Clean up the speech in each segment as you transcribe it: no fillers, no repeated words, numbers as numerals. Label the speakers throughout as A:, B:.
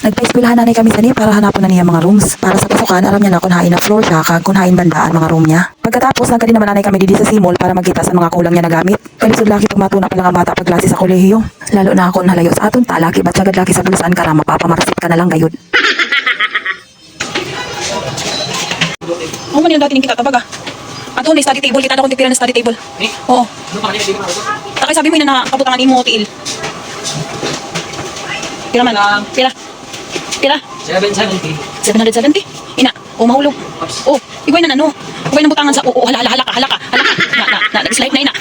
A: Nagpa-eskwelahan nanay kami sa niya para hanapon na niya mga rooms. Para sa pasukan, aram niya na kung hain na floor siya, kag kung hain bandaan mga room niya. Pagkatapos, nagkadi naman nanay kami didi sa simol para magkita sa mga kulang niya na gamit. Kalisod laki pag matuna pa lang ang bata pag klase sa kolehiyo. Lalo na ako nalayo sa aton talaki, ba't sagad laki sa bulusan ka na mapapamarasit ka na lang gayud.
B: Ako man yung dati nang kitatabag ah. At may study table, kita na akong titira ng study table. Oo. Takay sabi mo yun na nakabutangan imo, tiil. Pira man, pira. Pira?
C: 770.
B: 770? Ina, mahulog. Igway na ano. Igway na butangan sa, hala ka. Nag-slide na ina.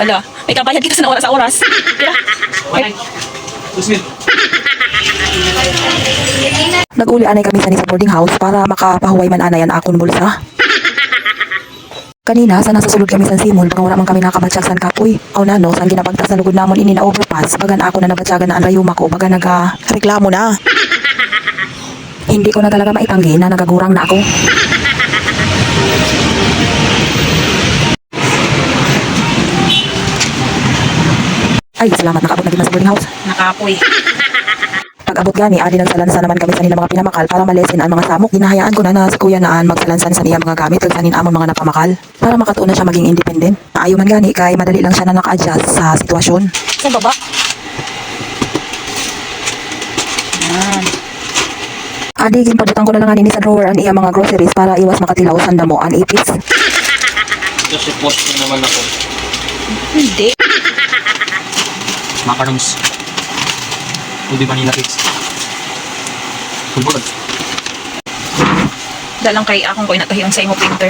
B: Hala. May kabayad kita sa oras sa oras. Pira?
A: Nag-uli anay kami sa boarding house para makapahuway man anayan akon bulsa. Kanina, sa nasa sulod kami sa simol, pag wala man kami nakabatsyag san kapoy. O na no, saan ginabagtas na lugod namon ini na overpass, bagan ako na nabatsyagan na ang rayuma ko, baga nag-reklamo na. Hindi ko na talaga maitanggi na nagagurang na ako. Ay, salamat nakaabot na din na sa boarding house.
B: Nakapoy.
A: Pag abot gani, adi nagsalansan naman kami sa nila mga pinamakal para malesin ang mga samok. Ginahayaan ko na si Kuya Naan magsalansan sa niya mga gamit kag sanin amon mga napamakal para makatuon na siya maging independent. Maayo man gani kay madali lang siya na naka-adjust sa sitwasyon.
B: Sa baba. Yan.
A: Adi ginpabutan ko na lang ani sa drawer ang iya mga groceries para iwas makatilaw sa damo an ipis.
C: Kasi post na naman ako.
B: Hindi.
C: Macarons. Hindi ba nila fix? Kulbod.
B: Dalang kay akong ko inatahiyon sa imo printer.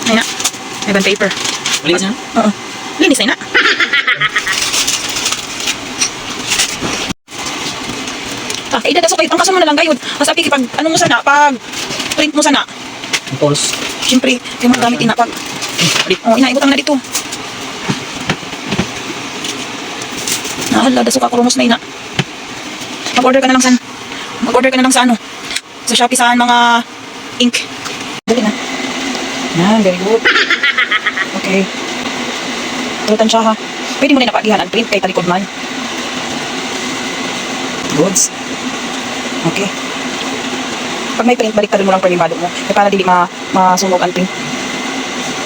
B: Ay na. May band paper.
C: Malinis na?
B: Oo. Linis na na. Idadaso kayo. Tangkasan mo na lang gayud. Mas apiki pag ano mo sana, pag print mo sana.
C: Ang calls.
B: Siyempre, kayo mo gamitin na pag inaibutang na dito. Hala, daso ka kurumos na ina. Mag-order ka na lang sa ano. Sa Shopee saan mga ink. Dali na. Yan, very good. Okay. Pulutan siya ha. Pwede mo na napagihan ang print kay talikod man. Goods. Okay. Pag may print, balik ka rin mo lang panibado mo. Kaya para dili masunog ang print.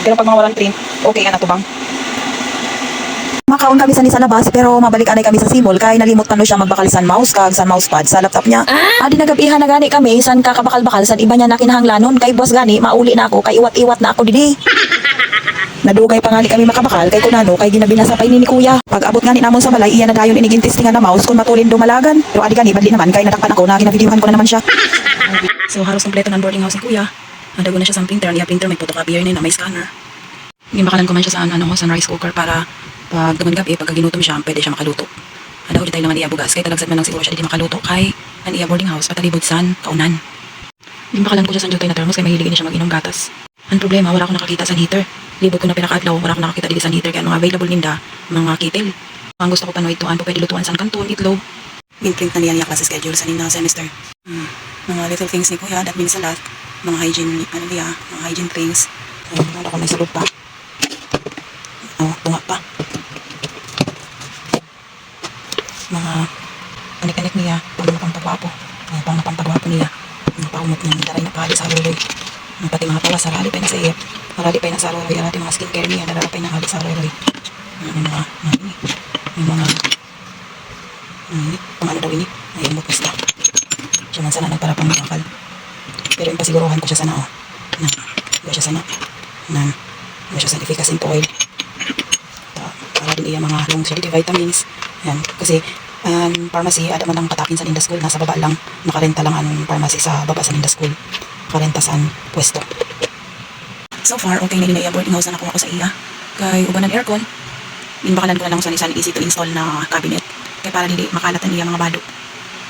B: Pero pag mga walang print, okay ka na to bang?
A: Makaon kami sa labas pero mabalik anay kami sa simol kay nalimot pa no siya magbakalisan mouse kag sa mousepad sa laptop niya. Adi nagabihan na gani kami san kakabakal-bakal san iba niya na kinahanglanon kay boss gani mauli na ako kay iwat-iwat na ako didi. Nadugay pa nga ni kami makabakal kay kunano kay ginabinasa pa ini ni kuya. Pag abot gani namon sa balay iya na dayon inigin testingan na mouse kung matulin dumalagan. Pero adi gani badli naman kay nadakpan ako na ginabideohan ko na naman siya.
B: So halos kompleto ng boarding house ni kuya. Nadago na siya sa printer, ang printer may photocopier na may scanner. Gimakalan ko man siya sa sa rice cooker para pag duman gabi, pag ginutom siya, pwede siya makaluto. Ada ulit tayo naman iya bugas, kaya talagsad man lang siguro siya di makaluto kay ang iya boarding house patalibod san kaunan. Gimakalan ko siya sa jutay na thermos kay mahilig niya siya mag-inom gatas. Ang problema, wala akong nakakita sa heater. Libot ko na pinakaadlaw, wala akong nakakita dili sa heater kaya mga available ninda, mga kettle. Ang gusto ko pa no ituan, pwede lutuan san kanton, itlog. Min-print na niya klase schedule sa nina semester. Mga little things ni kuya, that means a lot. Mga hygiene, mga hygiene things. Ayun, ako may salud pa. Bunga pa. Mga kanik-kanik niya, pang napampagwapo. Pang napampagwapo niya. Mga paumot niya, daray na pali sa aluloy. Pati mga tawas, sarali pa na sa iyep. Sarali pa na sa aluloy. Arati mga skincare niya, darali pa na hali sa aluloy. May mga pang ano daw ini, may umot basta. Siya man sana nagparapang magkakal. Pero yung pasiguruhan ko siya sana na iba siya sana na iba siya sa efficacy oil. Para din iya mga long quality vitamins. Yan. Kasi pharmacy, ada man lang katapin sa Ninda School. Nasa baba lang. Nakarenta lang ang pharmacy sa baba sa Ninda School. Nakarenta sa pwesto. So far, okay na din na iya boarding house na nakuha ko sa iya. Kay uban ng aircon. Inbakalan ko na lang sa nisan easy to install na cabinet. Kaya para dili makalatan iya mga bado.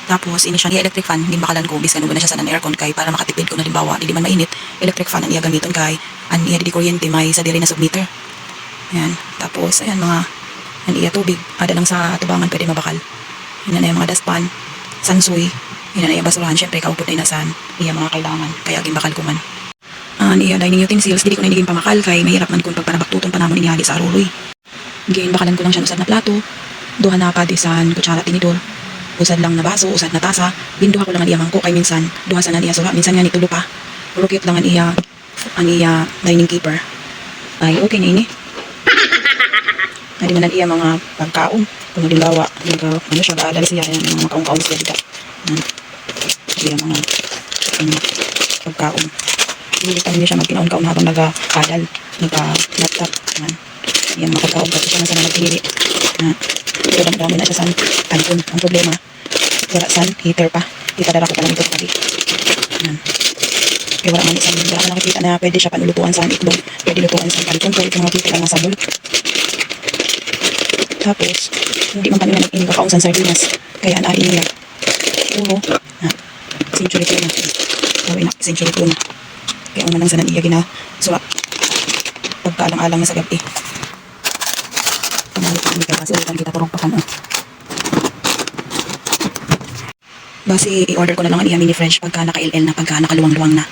B: Tapos, ini siya electric fan. Inbakalan ko. Biskan uban na siya sa aircon kay para makatipid ko na limbawa. Dili man mainit. Electric fan ang iya gamiton kay ang iya di kuryente may sa diri na submeter. Ayan. Tapos, ayan mga iya tubig. Ada lang sa tubangan pwede mabakal. Yan na yung mga dustpan, sansoy. Yan na yung basurahan. Siyempre, kaupot na inasan. Iya mga kailangan. Kaya gimbakal ko man. Iya dining utensils. Dili ko na iniging pamakal. Kay mahirap man kung pagparabaktuton pa namon inihali sa aruloy. Ginbakalan ko lang siya usad na plato. duha na padisan kutsara tinidor. Usad lang na baso, usad na tasa. Binduha ko lang ang iya mangko kay minsan duha sa nan iya sura, minsan nga ni tulo pa. Pero cute lang ang iya dining keeper. Ay okay na ini. Hindi man ang iya mga pagkaon. Kung halimbawa, ano siya, gaadal siya, yan, mga kaong-kaong siya dito. Iya mga pagkaon. Hindi pa rin siya magkinaon-kaon habang nag-adal, nag-laptop. Yan mga pagkaon kasi siya na sana nagpinili. Ito dami na siya sa kanton. Ang problema, wala san, heater pa. Ipadara ko pa lang ito pati. Kaya wala man isang, wala ka nakikita na pwede siya panulutuan sa itlog. Pwede lutuan sa kanton. Pwede ito makikita lang sa bowl. Tapos, hindi man kanina nag-inig kakaon sa sardinas. Kaya naarin nila. Puro, century tuna. Gawin na, century tuna. Kaya una lang sa naniya ginasuwa. Pagkaalang-alang na sa gabi. Kamali pa kami kaya kasi ulitan kita turong pakan. Basi, i-order ko na lang ang iya mini French pagka naka-LL na, pagka nakaluwang-luwang na.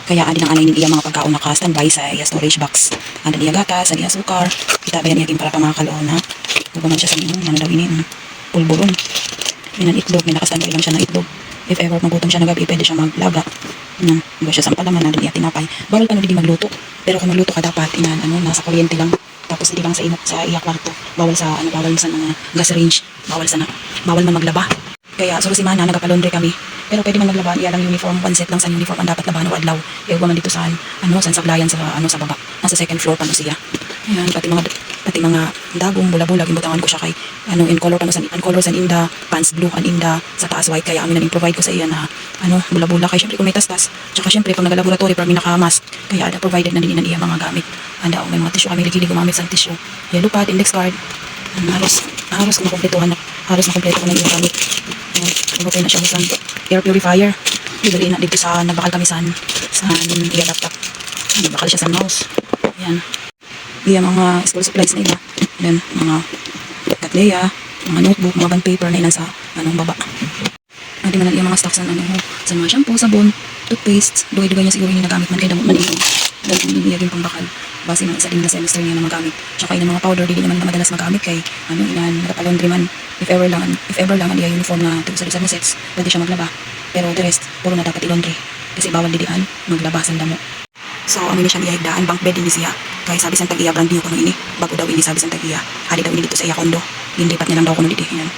B: Kaya adi ng anay ng iya mga pagkaon naka-standby sa iya storage box. Ada iya gatas, ada iya sukar. Kita ba yan iya para pamakaluon ha. Huwag siya sa minum, ano daw ini, pulburon. Minan itlog, may naka-standby lang siya ng itlog. If ever magutom siya na gabi, pwede siya maglaga. Iba siya sampalaman na din iya tinapay. Bawal pa hindi magluto. Pero kung magluto ka dapat, nasa kuryente lang. Tapos hindi lang sa inok, sa iya kwarto. Bawal sa mga gas range. Bawal man maglaba. Kaya solo si Mana, nagapalondre kami. Pero pwede man maglaba, iya lang uniform, one set lang sa uniform ang dapat laban o adlaw. Iuwa man dito sa sablayan sa baba. Nasa second floor pa no siya. Ayan, pati mga dagong bula-bula gimbutangan ko siya kay in color sa inda pants blue and inda sa taas white kaya amin na provide ko sa iya na bula-bula kay syempre kung may tastas tsaka syempre pag nagalaboratory para naka-mask kaya ada provided na din iya mga gamit anda may mga tissue kami ligili gumamit sa tissue yellow pad index card halos na kompleto ko na yung gamit okay na siya sa air purifier bibili na dito sa nagbakal kami sa iya laptop nagbakal siya sa mouse yan iya mga school supplies na iba. Then, mga katleya, mga notebook, mga bond paper na ilan sa baba. Adi man iya mga stocks na sa mga shampoo, sabon, toothpaste, dugay-dugay niya siguro yung nagamit man kaya damot man ito. Dahil hindi niya yung pambakal. Base man isa din na semester niya na magamit. Tsaka yung mga powder, di naman madalas magamit kay nakapalaundry man. If ever lang, ang iya uniform na tugsari-sari sets, pwede siya maglaba. Pero the rest, puro na dapat i-laundry. Kasi bawal didian, maglaba sa damo. So, amin na siyang ihigdaan, bunk bed din siya. Kaya sabi sa tag-iya, brand new ko nung ini. Bago daw ini sabi sa tag-iya. Hadi daw ini dito sa iya kondo. Lindipat niya lang daw ko nung dito. Yan.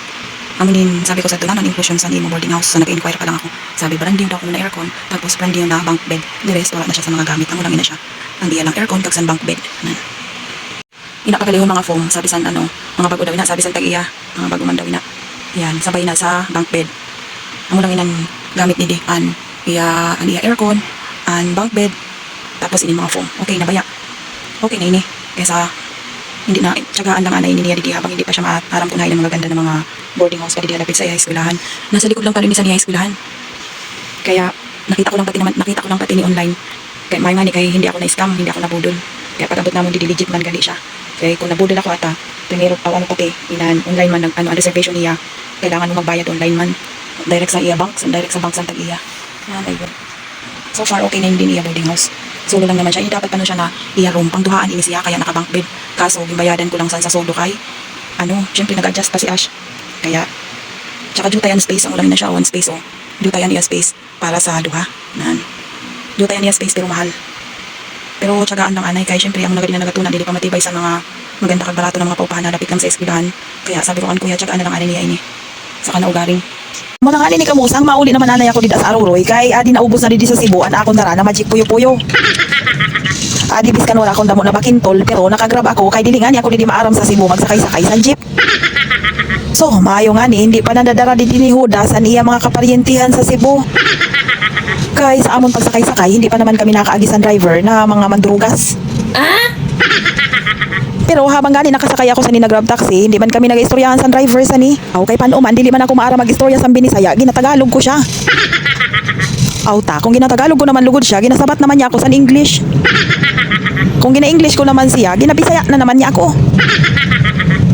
B: Amin din, sabi ko sa tunanan, inclusion sa Nemo boarding house. So, nag-inquire pa lang ako. Sabi, brand new daw ko na aircon. Tapos, brand new na bunk bed. The rest, wala na siya sa mga gamit. Ang ulang ina siya. Ang iya lang aircon, kagsan bunk bed. Inapagaliho mga foam. Sabi sa mga bago daw ina. Sabi sa tag-iya, mga bago man daw ina. Yan, sabay na sa bunk bed. Ang ulang inang gamit ni An. Iya aircon, and bunk bed. Tapos ini mga foam. Okay na baya. Okay na ini. Kaysa hindi na tsagaan lang anay niya didi habang hindi pa siya maaram punay ng mga ganda ng mga boarding house pa didi lapit sa eskwelahan. Nasa likod lang pa rin sa niya eskwelahan. Kaya nakita ko lang pati ni online. Kaya may nga ni kay hindi ako na-scam, hindi ako nabudol. Kaya pag-abot naman didi legit man gali siya. Kaya kung nabudol ako ata, primero pati online man ang reservation niya. Kailangan mo magbayad online man. Direct sa iya bank, direct sa bank sa tag-iya. Ayun. So far okay na hindi niya boarding house. Solo lang naman siya. Hindi dapat pa siya na iya-room. Pangduhaan ini siya. Kaya naka-bunk bed. Kaso, gimbayadan ko lang sa solo kay. Siyempre nag-adjust pa si Ash. Kaya, tsaka dutayan space. Ang ulang na siya. One space, Dutayan iya space. Para sa duha. Dutayan iya space pero mahal. Pero tsagaan lang anay. Kaya siyempre, ang nagaling na nagatunan. Dili pa matibay sa mga maganda kagbarato ng mga paupahan na lapit lang sa eskwelahan. Kaya sabi ko kan kuya, tsagaan na lang anay niya ini. Sa kanaugaring.
A: Mga nga ni kamusang mauli naman anay ako dito sa Aruroy kay adi naubos na didi sa Cebu an akong dara na magic puyo-puyo. Adi bis kanora akong damo na bakintol pero nakagrab ako kay dili nga ni ako didi maaram sa Cebu magsakay-sakay sa jeep. So maayo nga ni hindi pa nadadara didi ni Huda sa iya mga kaparyentihan sa Cebu. Kay sa amon pagsakay-sakay hindi pa naman kami nakaagisan driver na mga mandrugas. Pero habang gani nakasakay ako sa nina-grab taxi, hindi man kami nag-istoryahan sa driver sa ni. Okay paano man, dili man ako maara mag-istorya sa Binisaya, ginatagalog ko siya. Auta, kung ginatagalog ko naman lugod siya, ginasabat naman niya ako sa English. Kung gina-English ko naman siya, ginabisaya na naman niya ako.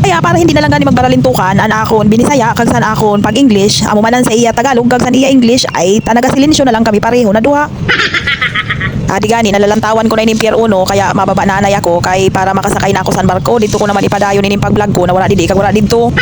A: Kaya para hindi na lang gani magbaralintukan, an akon Binisaya, kag san akon pag English, amo manan sa iya Tagalog, kag san iya English, ay tanaga-silensyo na lang kami pareho na duha. Adi gani, nalalantawan ko na ining Pier 1 kaya mababa na anay ako kay para makasakay na ako sa barko. Dito ko naman ipadayon ining pag-vlog ko na wala didi kag wala dito.